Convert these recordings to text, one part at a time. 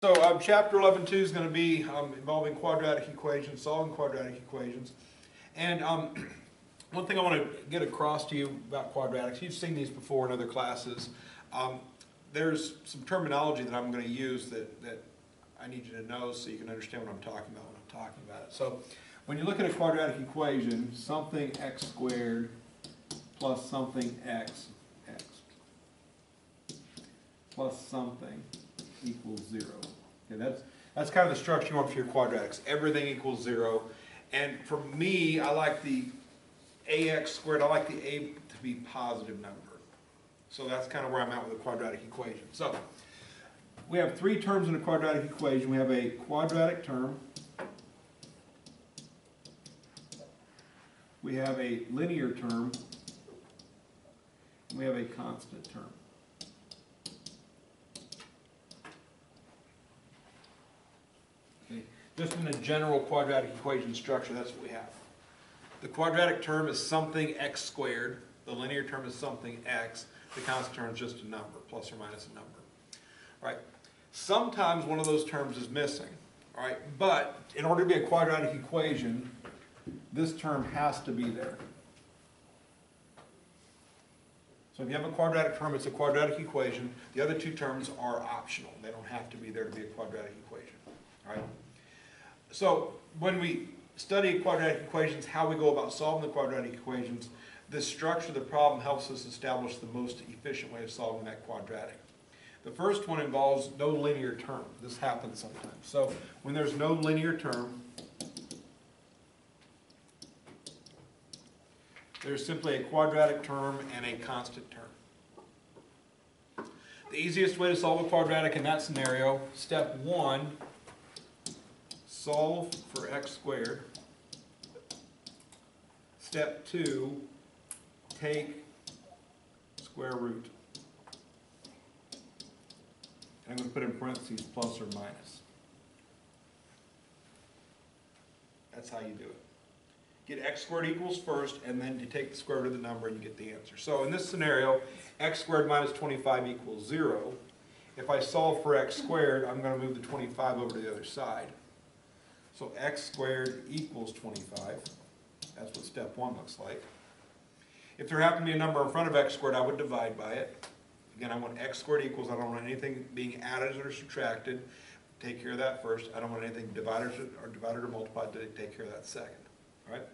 So chapter 11.2 is going to be involving quadratic equations, solving quadratic equations. And one thing I want to get across to you about quadratics, you've seen these before in other classes. There's some terminology that I'm going to use that I need you to know so you can understand what I'm talking about when I'm talking about it. So when you look at a quadratic equation, something x squared plus something x plus something equals 0. Okay, that's kind of the structure you want for your quadratics. Everything equals 0. And for me, I like the ax squared, I like the a to be positive number. So that's kind of where I'm at with a quadratic equation. So we have three terms in a quadratic equation. We have a quadratic term, we have a linear term, and we have a constant term. Okay. Just in a general quadratic equation structure, that's what we have. The quadratic term is something x squared, the linear term is something x, the constant term is just a number, plus or minus a number. All right. Sometimes one of those terms is missing, all right? But in order to be a quadratic equation, this term has to be there. So if you have a quadratic term, it's a quadratic equation. The other two terms are optional. They don't have to be there to be a quadratic equation, all right? So when we study quadratic equations, how we go about solving the quadratic equations, the structure of the problem helps us establish the most efficient way of solving that quadratic. The first one involves no linear term. This happens sometimes. So when there's no linear term, there's simply a quadratic term and a constant term. The easiest way to solve a quadratic in that scenario, step 1, solve for x squared. Step 2, take square root. And I'm going to put in parentheses plus or minus. That's how you do it. Get x squared equals first, and then you take the square root of the number and you get the answer. So in this scenario, x squared minus 25 equals 0. If I solve for x squared, I'm going to move the 25 over to the other side. So x squared equals 25. That's what step 1 looks like. If there happened to be a number in front of x squared, I would divide by it. Again, I want x squared equals, I don't want anything being added or subtracted. Take care of that first. I don't want anything divided or multiplied. Take care of that second. All right?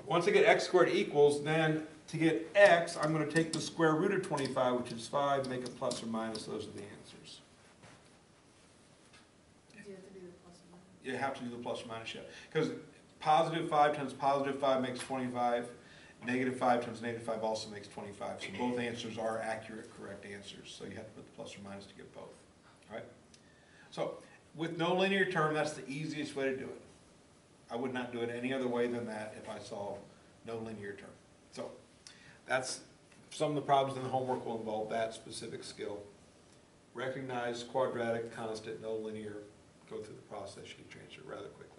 Once I get x squared equals, then to get x, I'm going to take the square root of 25, which is 5, make it plus or minus. Those are the answers. Do you have to do the plus or minus? You have to do the plus or minus, yeah. Because positive 5 times positive 5 makes 25. Negative 5 times negative 5 also makes 25. So both answers are accurate, correct answers. So you have to put the plus or minus to get both. All right? So with no linear term, that's the easiest way to do it. I would not do it any other way than that if I solve no linear term. So that's some of the problems in the homework will involve that specific skill. Recognize quadratic, constant, no linear. Go through the process, you get your answer rather quickly.